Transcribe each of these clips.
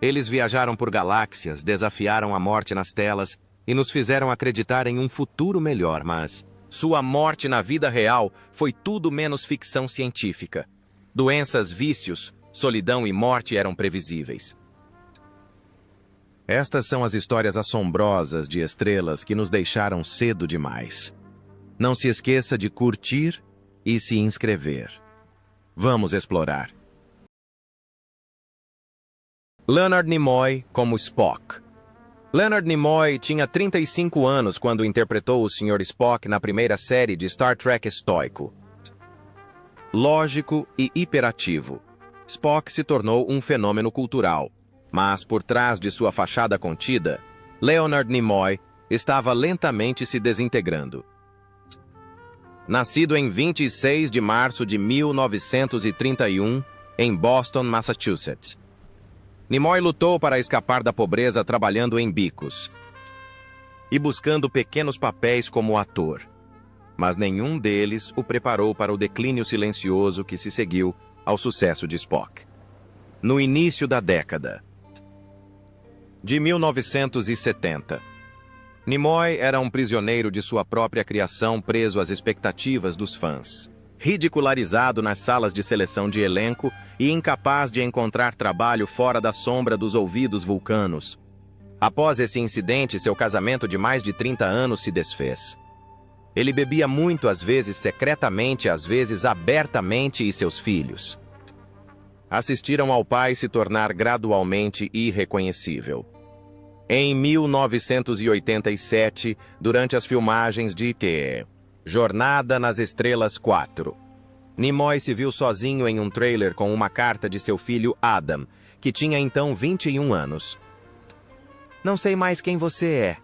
Eles viajaram por galáxias, desafiaram a morte nas telas e nos fizeram acreditar em um futuro melhor, mas sua morte na vida real foi tudo menos ficção científica. Doenças, vícios, solidão e morte eram previsíveis. Estas são as histórias assombrosas de estrelas que nos deixaram cedo demais. Não se esqueça de curtir e se inscrever. Vamos explorar. Leonard Nimoy como Spock. Leonard Nimoy tinha 35 anos quando interpretou o Sr. Spock na primeira série de Star Trek estoico. Lógico e hiperativo, Spock se tornou um fenômeno cultural, mas por trás de sua fachada contida, Leonard Nimoy estava lentamente se desintegrando. Nascido em 26 de março de 1931, em Boston, Massachusetts, Nimoy lutou para escapar da pobreza trabalhando em bicos e buscando pequenos papéis como ator, mas nenhum deles o preparou para o declínio silencioso que se seguiu ao sucesso de Spock. No início da década de 1970, Nimoy era um prisioneiro de sua própria criação, preso às expectativas dos fãs, ridicularizado nas salas de seleção de elenco e incapaz de encontrar trabalho fora da sombra dos ouvidos vulcanos. Após esse incidente, seu casamento de mais de 30 anos se desfez. Ele bebia muito, às vezes secretamente, às vezes abertamente, e seus filhos assistiram ao pai se tornar gradualmente irreconhecível. Em 1987, durante as filmagens de Jornada nas Estrelas 4, Nimoy se viu sozinho em um trailer com uma carta de seu filho Adam, que tinha então 21 anos. "Não sei mais quem você é."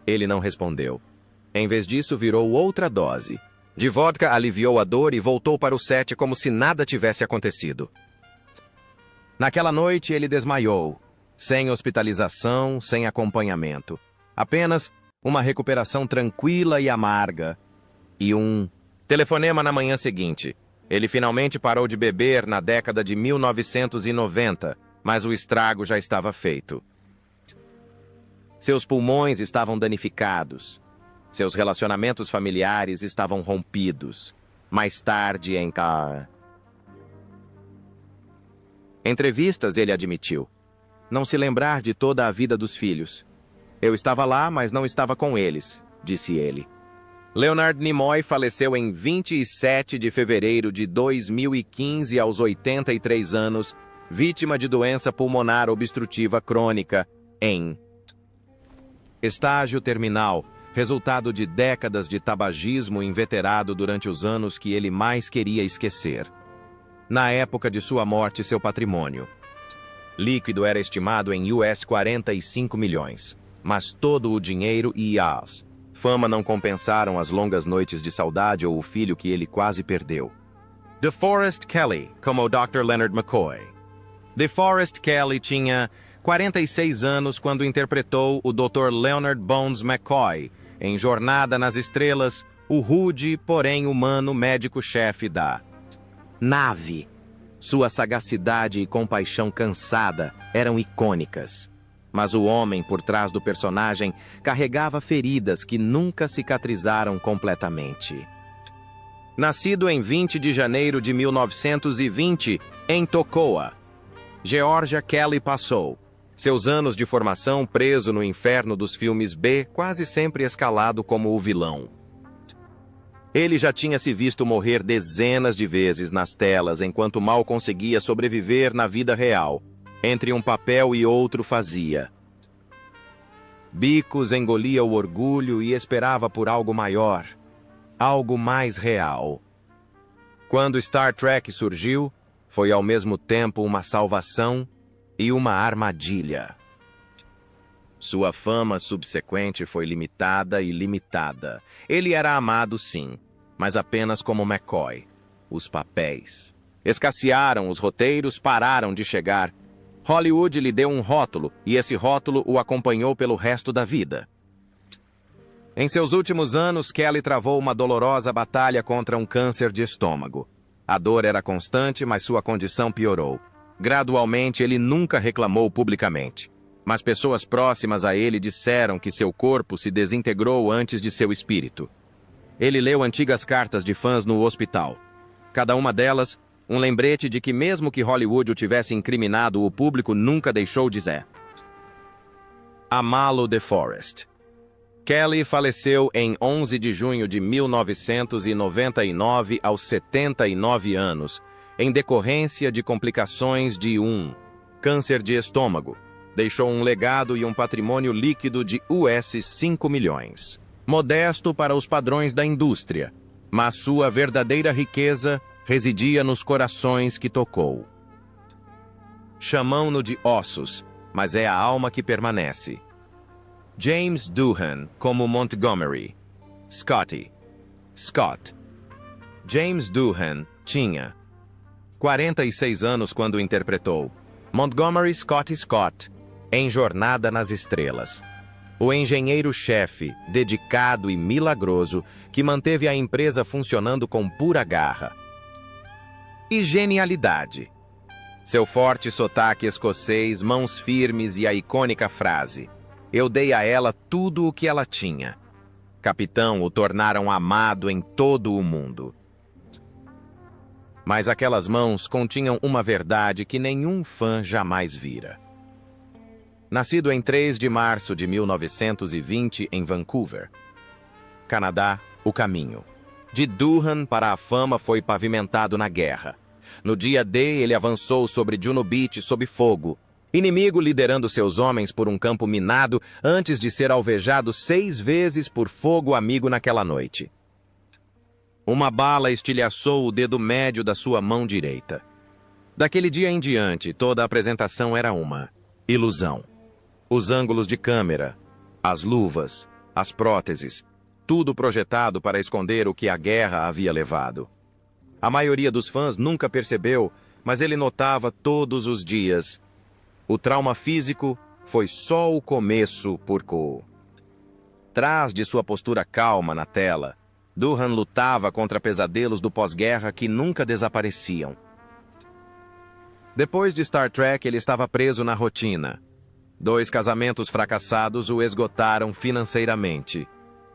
Ele não respondeu. Em vez disso, virou outra dose de vodka, aliviou a dor e voltou para o set como se nada tivesse acontecido. Naquela noite, ele desmaiou, sem hospitalização, sem acompanhamento. Apenas uma recuperação tranquila e amarga. E um telefonema na manhã seguinte. Ele finalmente parou de beber na década de 1990, mas o estrago já estava feito. Seus pulmões estavam danificados. Seus relacionamentos familiares estavam rompidos. Mais tarde, em entrevistas, ele admitiu não se lembrar de toda a vida dos filhos. "Eu estava lá, mas não estava com eles", disse ele. Leonard Nimoy faleceu em 27 de fevereiro de 2015 aos 83 anos, vítima de doença pulmonar obstrutiva crônica em estágio terminal, resultado de décadas de tabagismo inveterado durante os anos que ele mais queria esquecer. Na época de sua morte, seu patrimônio líquido era estimado em US 45 milhões, mas todo o dinheiro e a fama não compensaram as longas noites de saudade ou o filho que ele quase perdeu. DeForest Kelley, como Dr. Leonard McCoy. DeForest Kelley tinha 46 anos quando interpretou o Dr. Leonard Bones McCoy em Jornada nas Estrelas, o rude, porém humano médico-chefe da nave. Sua sagacidade e compaixão cansada eram icônicas. Mas o homem por trás do personagem carregava feridas que nunca cicatrizaram completamente. Nascido em 20 de janeiro de 1920, em Toccoa, Geórgia, Kelley passou seus anos de formação preso no inferno dos filmes B, quase sempre escalado como o vilão. Ele já tinha se visto morrer dezenas de vezes nas telas enquanto mal conseguia sobreviver na vida real. Entre um papel e outro fazia bicos, engolia o orgulho e esperava por algo maior, algo mais real. Quando Star Trek surgiu, foi ao mesmo tempo uma salvação e uma armadilha. Sua fama subsequente foi limitada e limitada. Ele era amado, sim, mas apenas como McCoy. Os papéis escassearam, os roteiros pararam de chegar. Hollywood lhe deu um rótulo, e esse rótulo o acompanhou pelo resto da vida. Em seus últimos anos, Kelley travou uma dolorosa batalha contra um câncer de estômago. A dor era constante, mas sua condição piorou. Gradualmente, ele nunca reclamou publicamente, mas pessoas próximas a ele disseram que seu corpo se desintegrou antes de seu espírito. Ele leu antigas cartas de fãs no hospital. Cada uma delas, um lembrete de que mesmo que Hollywood o tivesse incriminado, o público nunca deixou de dizer. Amá-lo DeForest. Kelly faleceu em 11 de junho de 1999 aos 79 anos, em decorrência de complicações de câncer de estômago. Deixou um legado e um patrimônio líquido de US$ 5 milhões. Modesto para os padrões da indústria, mas sua verdadeira riqueza residia nos corações que tocou. Chamam-no de ossos, mas é a alma que permanece. James Doohan como Montgomery. Scott. James Doohan tinha 46 anos quando interpretou Montgomery Scott em Jornada nas Estrelas. O engenheiro-chefe, dedicado e milagroso, que manteve a empresa funcionando com pura garra e genialidade. Seu forte sotaque escocês, mãos firmes e a icônica frase: "Eu dei a ela tudo o que ela tinha." Capitão o tornaram amado em todo o mundo. Mas aquelas mãos continham uma verdade que nenhum fã jamais vira. Nascido em 3 de março de 1920 em Vancouver, Canadá, o caminho de Doohan para a fama foi pavimentado na guerra. No dia D, ele avançou sobre Juno Beach sob fogo, inimigo liderando seus homens por um campo minado antes de ser alvejado 6 vezes por fogo amigo naquela noite. Uma bala estilhaçou o dedo médio da sua mão direita. Daquele dia em diante, toda a apresentação era uma ilusão. Os ângulos de câmera, as luvas, as próteses, tudo projetado para esconder o que a guerra havia levado. A maioria dos fãs nunca percebeu, mas ele notava todos os dias. O trauma físico foi só o começo por trás de sua postura calma na tela, Doohan lutava contra pesadelos do pós-guerra que nunca desapareciam. Depois de Star Trek, ele estava preso na rotina. 2 casamentos fracassados o esgotaram financeiramente.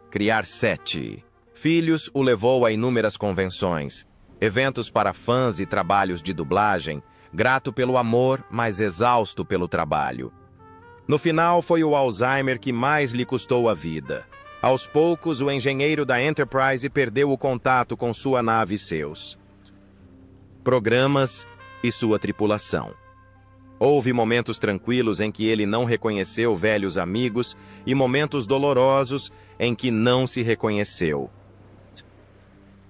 Criar 7 filhos o levou a inúmeras convenções, eventos para fãs e trabalhos de dublagem, grato pelo amor, mas exausto pelo trabalho. No final, foi o Alzheimer que mais lhe custou a vida. Aos poucos, o engenheiro da Enterprise perdeu o contato com sua nave e seus programas e sua tripulação. Houve momentos tranquilos em que ele não reconheceu velhos amigos e momentos dolorosos em que não se reconheceu.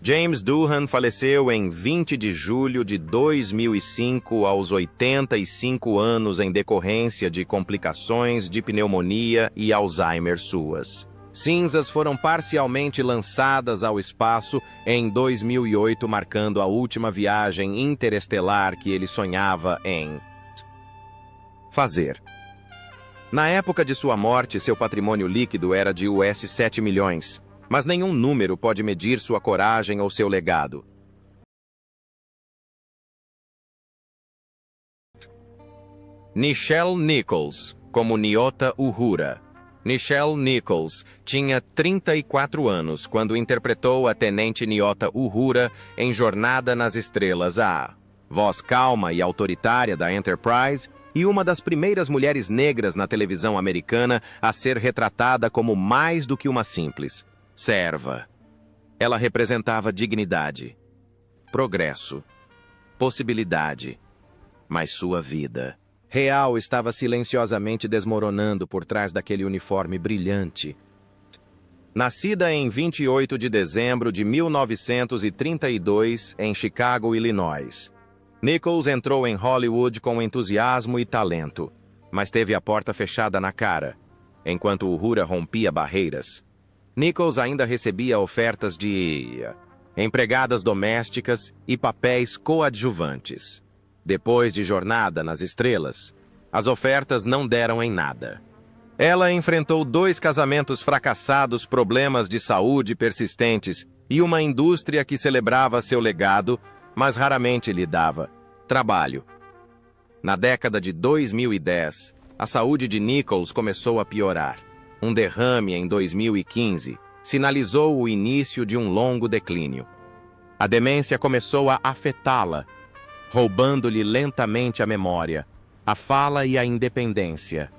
James Doohan faleceu em 20 de julho de 2005 aos 85 anos em decorrência de complicações de pneumonia e Alzheimer suas. Cinzas foram parcialmente lançadas ao espaço em 2008, marcando a última viagem interestelar que ele sonhava em fazer. Na época de sua morte, seu patrimônio líquido era de US$ 7 milhões, mas nenhum número pode medir sua coragem ou seu legado. Nichelle Nichols, como Nyota Uhura. Nichelle Nichols tinha 34 anos quando interpretou a Tenente Nyota Uhura em Jornada nas Estrelas, a voz calma e autoritária da Enterprise e uma das primeiras mulheres negras na televisão americana a ser retratada como mais do que uma simples serva. Ela representava dignidade, progresso, possibilidade, mas sua vida real estava silenciosamente desmoronando por trás daquele uniforme brilhante. Nascida em 28 de dezembro de 1932 em Chicago, Illinois, Nichols entrou em Hollywood com entusiasmo e talento, mas teve a porta fechada na cara. Enquanto Uhura rompia barreiras, Nichols ainda recebia ofertas de empregadas domésticas e papéis coadjuvantes. Depois de Jornada nas Estrelas, as ofertas não deram em nada. Ela enfrentou 2 casamentos fracassados, problemas de saúde persistentes e uma indústria que celebrava seu legado, mas raramente lhe dava trabalho. Na década de 2010, a saúde de Nichols começou a piorar. Um derrame em 2015 sinalizou o início de um longo declínio. A demência começou a afetá-la, roubando-lhe lentamente a memória, a fala e a independência.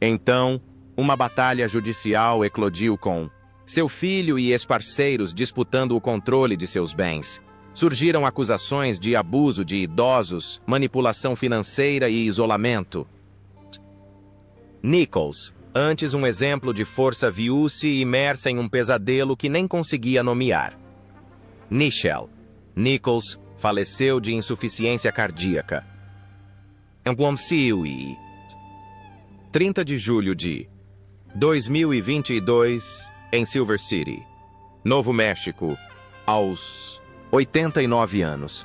Então, uma batalha judicial eclodiu com seu filho e ex-parceiros disputando o controle de seus bens. Surgiram acusações de abuso de idosos, manipulação financeira e isolamento. Nichols, antes um exemplo de força, viu-se imersa em um pesadelo que nem conseguia nomear. Nichelle Nichols faleceu de insuficiência cardíaca. Em 30 de julho de 2022, em Silver City, Novo México, aos 89 anos.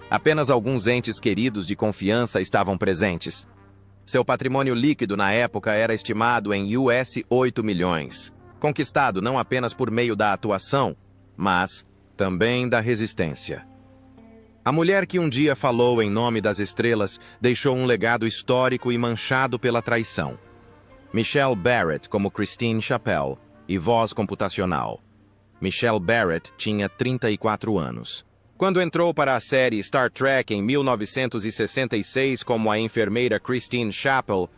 Apenas alguns entes queridos de confiança estavam presentes. Seu patrimônio líquido na época era estimado em US 8 milhões, conquistado não apenas por meio da atuação, mas também da resistência. A mulher que um dia falou em nome das estrelas deixou um legado histórico e manchado pela traição. Michelle Barrett como Christine Chappell e voz computacional. Michelle Barrett tinha 34 anos. Quando entrou para a série Star Trek em 1966 como a enfermeira Christine Chappell,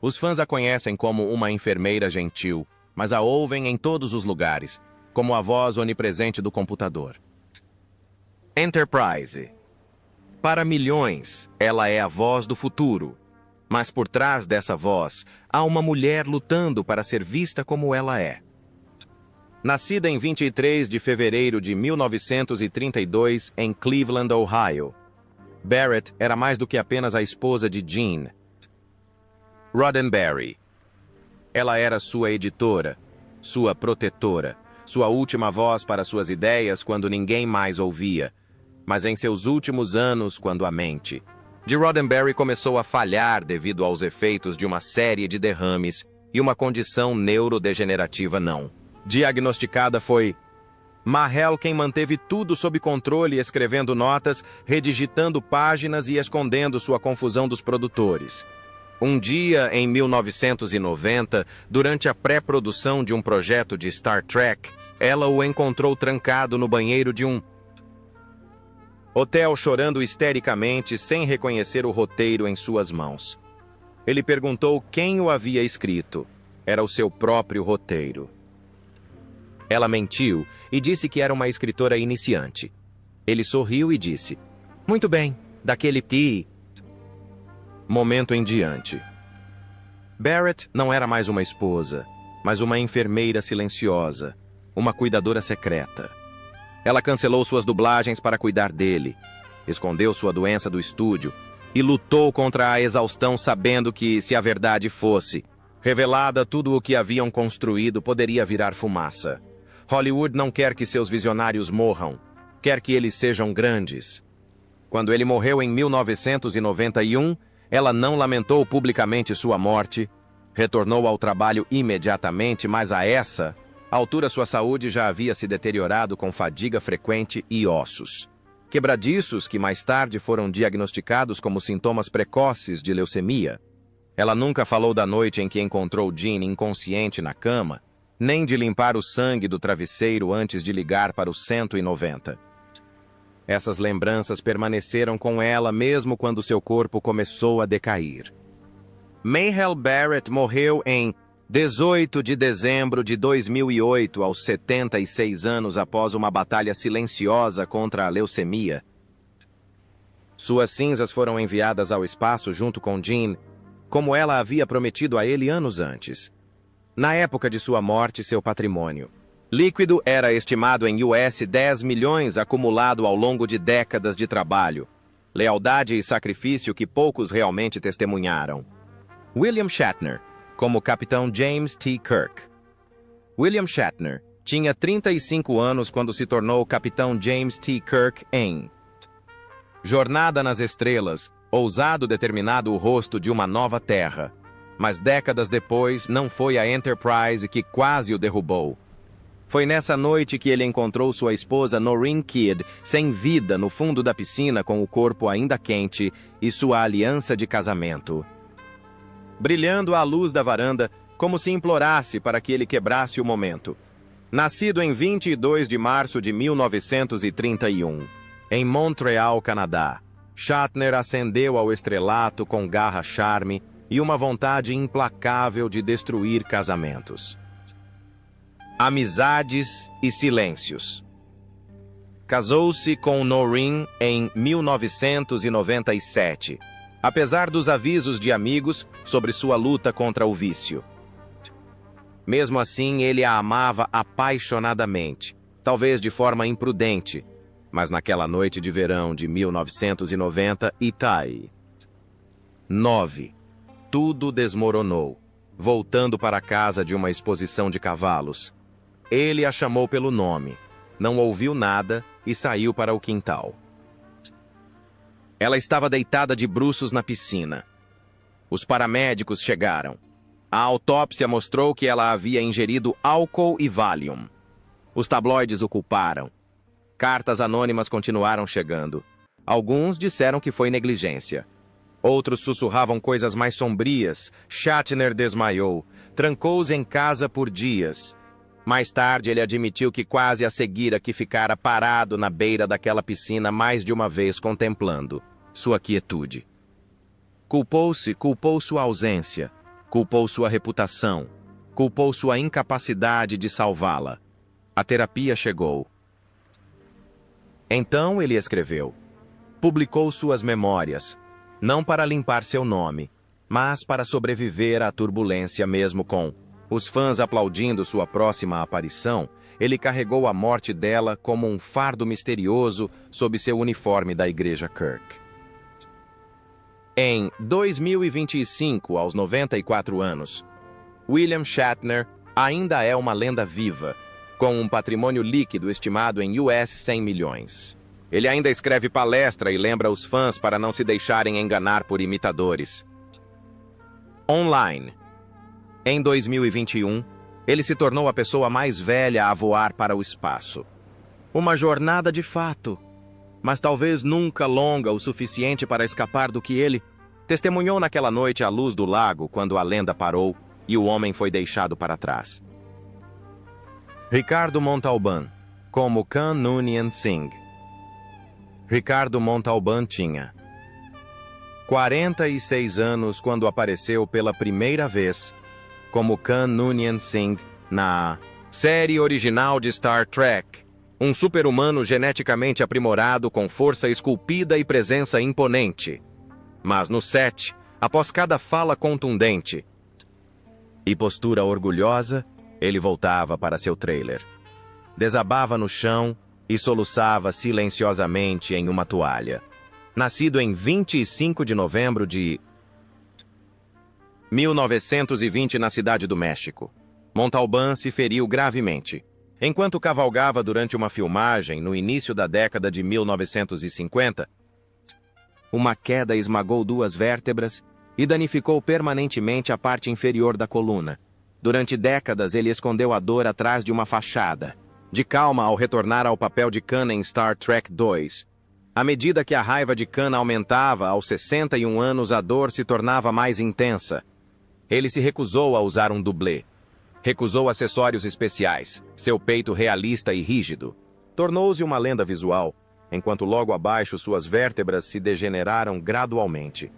os fãs a conhecem como uma enfermeira gentil, mas a ouvem em todos os lugares, como a voz onipresente do computador. Enterprise. Para milhões, ela é a voz do futuro. Mas por trás dessa voz, há uma mulher lutando para ser vista como ela é. Nascida em 23 de fevereiro de 1932 em Cleveland, Ohio, Barrett era mais do que apenas a esposa de Gene Roddenberry. Ela era sua editora, sua protetora, sua última voz para suas ideias quando ninguém mais ouvia, mas em seus últimos anos, quando a mente de Roddenberry começou a falhar devido aos efeitos de uma série de derrames e uma condição neurodegenerativa não diagnosticada, foi Mahel quem manteve tudo sob controle, escrevendo notas, redigitando páginas e escondendo sua confusão dos produtores. Um dia, em 1990, durante a pré-produção de um projeto de Star Trek, ela o encontrou trancado no banheiro de um hotel, chorando histericamente, sem reconhecer o roteiro em suas mãos. Ele perguntou quem o havia escrito. Era o seu próprio roteiro. Ela mentiu e disse que era uma escritora iniciante. Ele sorriu e disse, muito bem, daquele momento em diante. Barrett não era mais uma esposa, mas uma enfermeira silenciosa, uma cuidadora secreta. Ela cancelou suas dublagens para cuidar dele, escondeu sua doença do estúdio e lutou contra a exaustão, sabendo que, se a verdade fosse revelada, tudo o que haviam construído poderia virar fumaça. Hollywood não quer que seus visionários morram, quer que eles sejam grandes. Quando ele morreu em 1991, ela não lamentou publicamente sua morte, retornou ao trabalho imediatamente, mas a essa altura sua saúde já havia se deteriorado com fadiga frequente e ossos quebradiços que mais tarde foram diagnosticados como sintomas precoces de leucemia. Ela nunca falou da noite em que encontrou Gene inconsciente na cama, nem de limpar o sangue do travesseiro antes de ligar para o 190. Essas lembranças permaneceram com ela mesmo quando seu corpo começou a decair. Mahel Barrett morreu em 18 de dezembro de 2008, aos 76 anos, após uma batalha silenciosa contra a leucemia. Suas cinzas foram enviadas ao espaço junto com Gene, como ela havia prometido a ele anos antes. Na época de sua morte, seu patrimônio líquido era estimado em US 10 milhões, acumulado ao longo de décadas de trabalho, lealdade e sacrifício que poucos realmente testemunharam. William Shatner, como Capitão James T. Kirk. William Shatner tinha 35 anos quando se tornou Capitão James T. Kirk em Jornada nas Estrelas, ousado determinado o rosto de uma nova terra. Mas décadas depois, não foi a Enterprise que quase o derrubou. Foi nessa noite que ele encontrou sua esposa Noreen Kidd, sem vida no fundo da piscina com o corpo ainda quente e sua aliança de casamento, brilhando à luz da varanda, como se implorasse para que ele quebrasse o momento. Nascido em 22 de março de 1931, em Montreal, Canadá, Shatner ascendeu ao estrelato com garra, charme e uma vontade implacável de destruir casamentos, amizades e silêncios. Casou-se com Noreen em 1997, apesar dos avisos de amigos sobre sua luta contra o vício. Mesmo assim, ele a amava apaixonadamente, talvez de forma imprudente, mas naquela noite de verão de 1990, 9, tudo desmoronou, voltando para a casa de uma exposição de cavalos. Ele a chamou pelo nome, não ouviu nada e saiu para o quintal. Ela estava deitada de bruços na piscina. Os paramédicos chegaram. A autópsia mostrou que ela havia ingerido álcool e Valium. Os tabloides o culparam. Cartas anônimas continuaram chegando. Alguns disseram que foi negligência. Outros sussurravam coisas mais sombrias. Shatner desmaiou. Trancou-se em casa por dias. Mais tarde, ele admitiu que quase a seguira que ficara parado na beira daquela piscina mais de uma vez contemplando sua quietude. Culpou sua ausência, culpou sua reputação, culpou sua incapacidade de salvá-la. A terapia chegou. Então ele escreveu. Publicou suas memórias, não para limpar seu nome, mas para sobreviver à turbulência mesmo com os fãs aplaudindo sua próxima aparição. Ele carregou a morte dela como um fardo misterioso sob seu uniforme da Igreja Kirk. Em 2025, aos 94 anos, William Shatner ainda é uma lenda viva, com um patrimônio líquido estimado em US 100 milhões. Ele ainda escreve palestra e lembra os fãs para não se deixarem enganar por imitadores. Online. Em 2021, ele se tornou a pessoa mais velha a voar para o espaço. Uma jornada de fato, mas talvez nunca longa o suficiente para escapar do que ele testemunhou naquela noite à luz do lago quando a lenda parou e o homem foi deixado para trás. Ricardo Montalban, como Khan Noonien Singh. Ricardo Montalban tinha 46 anos quando apareceu pela primeira vez como Khan Noonien Singh na série original de Star Trek, um super-humano geneticamente aprimorado com força esculpida e presença imponente. Mas no set, após cada fala contundente e postura orgulhosa, ele voltava para seu trailer. Desabava no chão e soluçava silenciosamente em uma toalha. Nascido em 25 de novembro de 1920 na Cidade do México, Montalban se feriu gravemente enquanto cavalgava durante uma filmagem no início da década de 1950. Uma queda esmagou 2 vértebras e danificou permanentemente a parte inferior da coluna. Durante décadas, ele escondeu a dor atrás de uma fachada, de calma ao retornar ao papel de Khan em Star Trek 2. À medida que a raiva de Khan aumentava, aos 61 anos a dor se tornava mais intensa. Ele se recusou a usar um dublê. Recusou acessórios especiais, seu peito realista e rígido. Tornou-se uma lenda visual, enquanto logo abaixo suas vértebras se degeneraram gradualmente.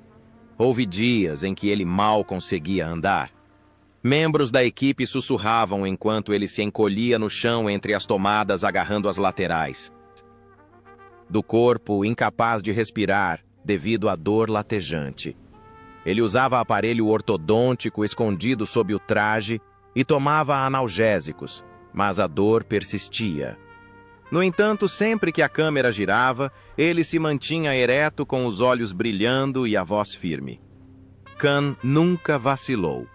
Houve dias em que ele mal conseguia andar. Membros da equipe sussurravam enquanto ele se encolhia no chão entre as tomadas agarrando as laterais do corpo, incapaz de respirar devido à dor latejante. Ele usava aparelho ortodôntico escondido sob o traje e tomava analgésicos, mas a dor persistia. No entanto, sempre que a câmera girava, ele se mantinha ereto com os olhos brilhando e a voz firme. Khan nunca vacilou.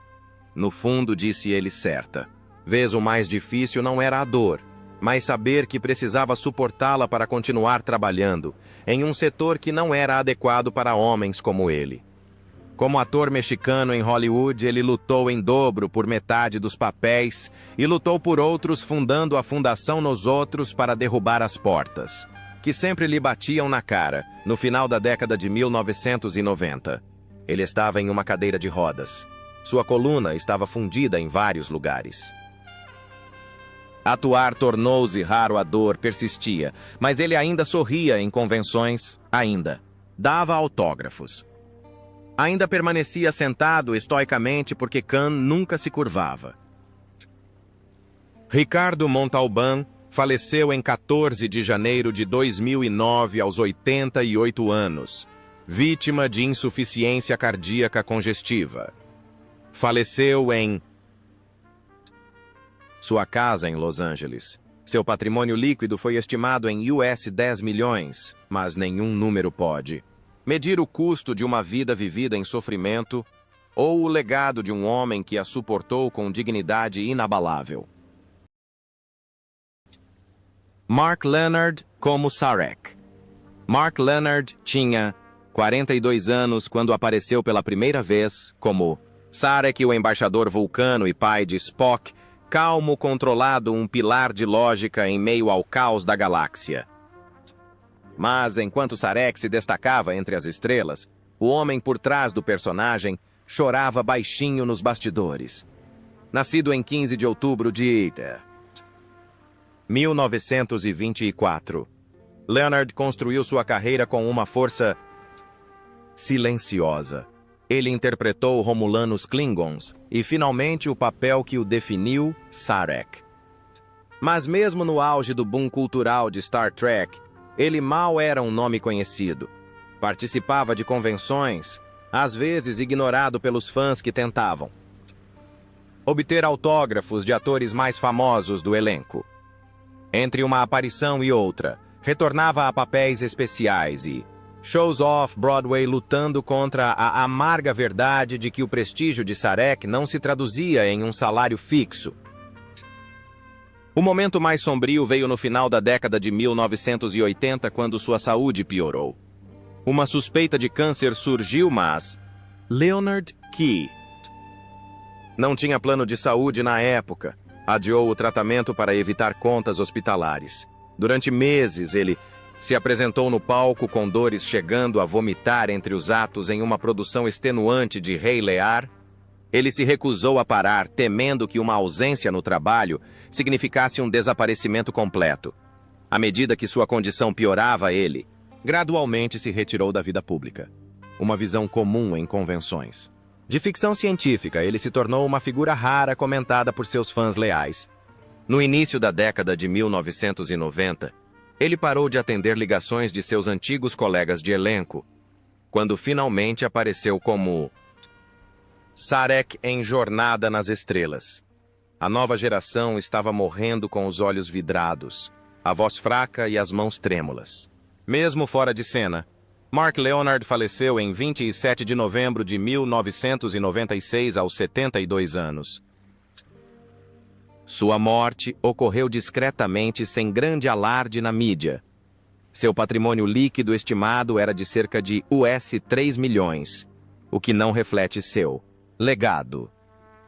No fundo, disse ele certa. Vez o mais difícil não era a dor, mas saber que precisava suportá-la para continuar trabalhando em um setor que não era adequado para homens como ele. Como ator mexicano em Hollywood, ele lutou em dobro por metade dos papéis e lutou por outros, fundando a Fundação Nos Outros para derrubar as portas, que sempre lhe batiam na cara, no final da década de 1990. Ele estava em uma cadeira de rodas. Sua coluna estava fundida em vários lugares. Atuar tornou-se raro, a dor persistia, mas ele ainda sorria em convenções, dava autógrafos. Ainda permanecia sentado estoicamente porque Khan nunca se curvava. Ricardo Montalbán faleceu em 14 de janeiro de 2009 aos 88 anos, vítima de insuficiência cardíaca congestiva. Faleceu em sua casa em Los Angeles. Seu patrimônio líquido foi estimado em US 10 milhões, mas nenhum número pode medir o custo de uma vida vivida em sofrimento ou o legado de um homem que a suportou com dignidade inabalável. Mark Leonard como Sarek. Mark Leonard tinha 42 anos quando apareceu pela primeira vez como Sarek, o embaixador vulcano e pai de Spock, calmo, controlado, um pilar de lógica em meio ao caos da galáxia. Mas, enquanto Sarek se destacava entre as estrelas, o homem por trás do personagem chorava baixinho nos bastidores. Nascido em 15 de outubro de 1924, Leonard construiu sua carreira com uma força silenciosa. Ele interpretou Romulanos Klingons e, finalmente, o papel que o definiu, Sarek. Mas mesmo no auge do boom cultural de Star Trek, ele mal era um nome conhecido. Participava de convenções, às vezes ignorado pelos fãs que tentavam obter autógrafos de atores mais famosos do elenco. Entre uma aparição e outra, retornava a papéis especiais e shows off-Broadway lutando contra a amarga verdade de que o prestígio de Sarek não se traduzia em um salário fixo. O momento mais sombrio veio no final da década de 1980, quando sua saúde piorou. Uma suspeita de câncer surgiu, mas Leonard Key não tinha plano de saúde na época. Adiou o tratamento para evitar contas hospitalares. Durante meses, ele se apresentou no palco com dores, chegando a vomitar entre os atos em uma produção extenuante de Rei Lear. Ele se recusou a parar, temendo que uma ausência no trabalho significasse um desaparecimento completo. À medida que sua condição piorava, ele gradualmente se retirou da vida pública. Uma visão comum em convenções. De ficção científica, ele se tornou uma figura rara comentada por seus fãs leais. No início da década de 1990, ele parou de atender ligações de seus antigos colegas de elenco, quando finalmente apareceu como Sarek em Jornada nas Estrelas. A nova geração estava morrendo com os olhos vidrados, a voz fraca e as mãos trêmulas. Mesmo fora de cena, Mark Leonard faleceu em 27 de novembro de 1996 aos 72 anos. Sua morte ocorreu discretamente, sem grande alarde na mídia. Seu patrimônio líquido estimado era de cerca de US 3 milhões, o que não reflete seu legado.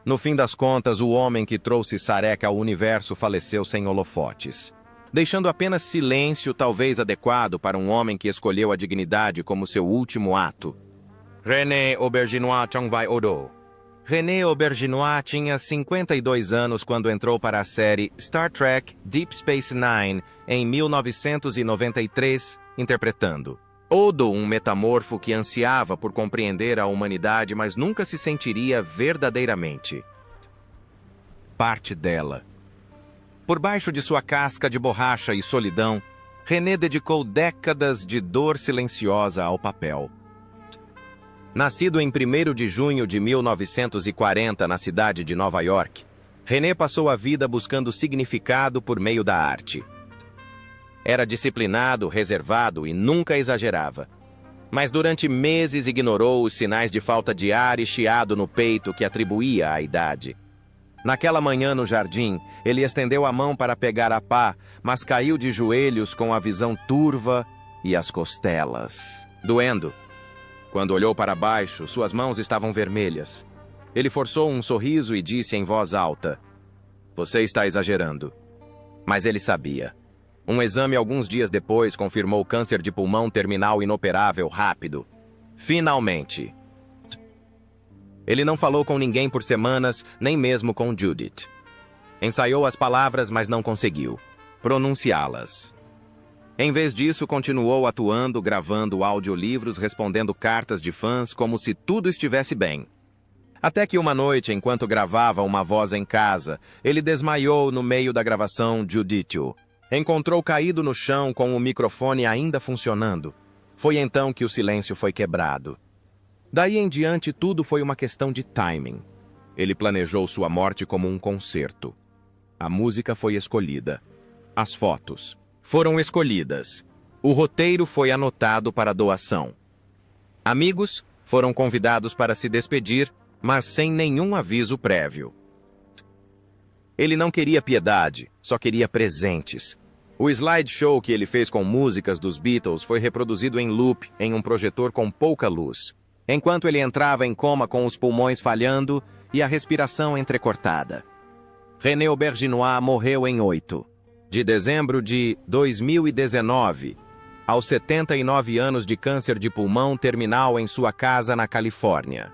No fim das contas, o homem que trouxe Sarek ao universo faleceu sem holofotes, deixando apenas silêncio, talvez adequado para um homem que escolheu a dignidade como seu último ato. René Auberginois Chongvai-Odo. René Auberginois tinha 52 anos quando entrou para a série Star Trek Deep Space Nine em 1993, interpretando Odo, um metamorfo que ansiava por compreender a humanidade, mas nunca se sentiria verdadeiramente parte dela. Por baixo de sua casca de borracha e solidão, René dedicou décadas de dor silenciosa ao papel. Nascido em 1º de junho de 1940 na cidade de Nova York, René passou a vida buscando significado por meio da arte. Era disciplinado, reservado e nunca exagerava. Mas durante meses ignorou os sinais de falta de ar e chiado no peito que atribuía à idade. Naquela manhã no jardim, ele estendeu a mão para pegar a pá, mas caiu de joelhos com a visão turva e as costelas doendo. Quando olhou para baixo, suas mãos estavam vermelhas. Ele forçou um sorriso e disse em voz alta: "Você está exagerando." Mas ele sabia. Um exame alguns dias depois confirmou câncer de pulmão terminal inoperável rápido. Finalmente. Ele não falou com ninguém por semanas, nem mesmo com Judith. Ensaiou as palavras, mas não conseguiu pronunciá-las. Em vez disso, continuou atuando, gravando audiolivros, respondendo cartas de fãs como se tudo estivesse bem. Até que uma noite, enquanto gravava uma voz em casa, ele desmaiou no meio da gravação Judith-o. Encontrou caído no chão com o microfone ainda funcionando. Foi então que o silêncio foi quebrado. Daí em diante, tudo foi uma questão de timing. Ele planejou sua morte como um concerto. A música foi escolhida. As fotos foram escolhidas. O roteiro foi anotado para doação. Amigos foram convidados para se despedir, mas sem nenhum aviso prévio. Ele não queria piedade, só queria presentes. O slideshow que ele fez com músicas dos Beatles foi reproduzido em loop em um projetor com pouca luz, enquanto ele entrava em coma com os pulmões falhando e a respiração entrecortada. René Auberginois morreu em 8 de dezembro de 2019, aos 79 anos de câncer de pulmão terminal em sua casa na Califórnia.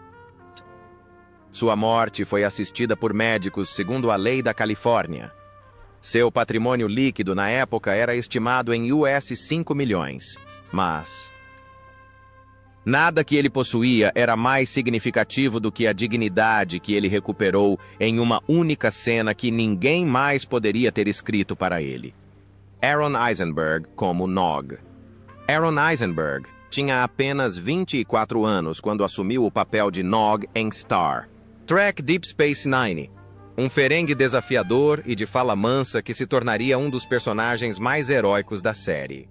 Sua morte foi assistida por médicos segundo a lei da Califórnia. Seu patrimônio líquido na época era estimado em US 5 milhões, mas nada que ele possuía era mais significativo do que a dignidade que ele recuperou em uma única cena que ninguém mais poderia ter escrito para ele. Aaron Eisenberg como Nog. Aaron Eisenberg tinha apenas 24 anos quando assumiu o papel de Nog em Star Trek Deep Space Nine, um ferengue desafiador e de fala mansa que se tornaria um dos personagens mais heróicos da série.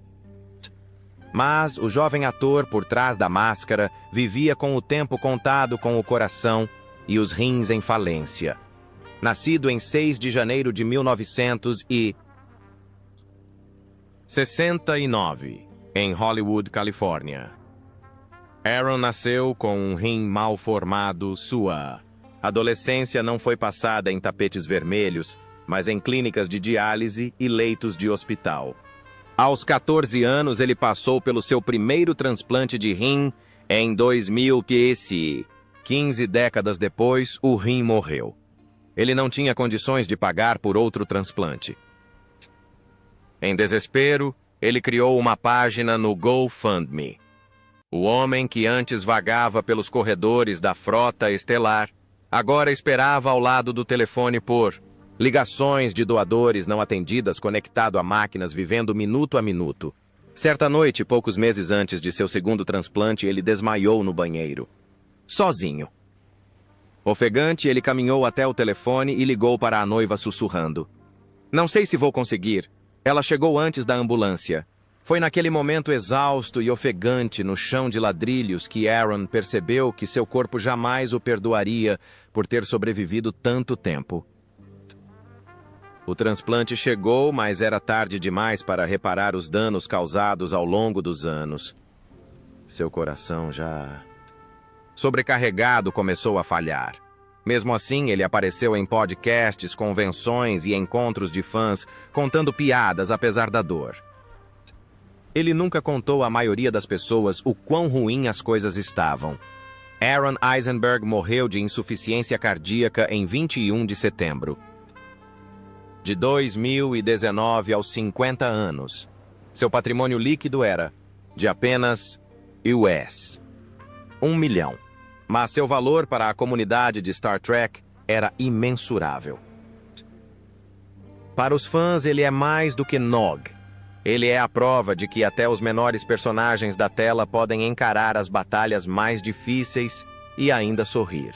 Mas o jovem ator por trás da máscara vivia com o tempo contado com o coração e os rins em falência. Nascido em 6 de janeiro de 1969, em Hollywood, Califórnia. Aaron nasceu com um rim mal formado. Sua adolescência não foi passada em tapetes vermelhos, mas em clínicas de diálise e leitos de hospital. Aos 14 anos, ele passou pelo seu primeiro transplante de rim em 2000, que 15 décadas depois, o rim morreu. Ele não tinha condições de pagar por outro transplante. Em desespero, ele criou uma página no GoFundMe. O homem que antes vagava pelos corredores da frota estelar, agora esperava ao lado do telefone por ligações de doadores não atendidas conectado a máquinas vivendo minuto a minuto. Certa noite, poucos meses antes de seu segundo transplante, ele desmaiou no banheiro. Sozinho. Ofegante, ele caminhou até o telefone e ligou para a noiva sussurrando: "Não sei se vou conseguir." Ela chegou antes da ambulância. Foi naquele momento exausto e ofegante no chão de ladrilhos que Aaron percebeu que seu corpo jamais o perdoaria por ter sobrevivido tanto tempo. O transplante chegou, mas era tarde demais para reparar os danos causados ao longo dos anos. Seu coração já sobrecarregado começou a falhar. Mesmo assim, ele apareceu em podcasts, convenções e encontros de fãs, contando piadas apesar da dor. Ele nunca contou à maioria das pessoas o quão ruim as coisas estavam. Aaron Eisenberg morreu de insuficiência cardíaca em 21 de setembro. De 2019 aos 50 anos, seu patrimônio líquido era de apenas US 1 milhão. Mas seu valor para a comunidade de Star Trek era imensurável. Para os fãs, ele é mais do que Nog. Ele é a prova de que até os menores personagens da tela podem encarar as batalhas mais difíceis e ainda sorrir.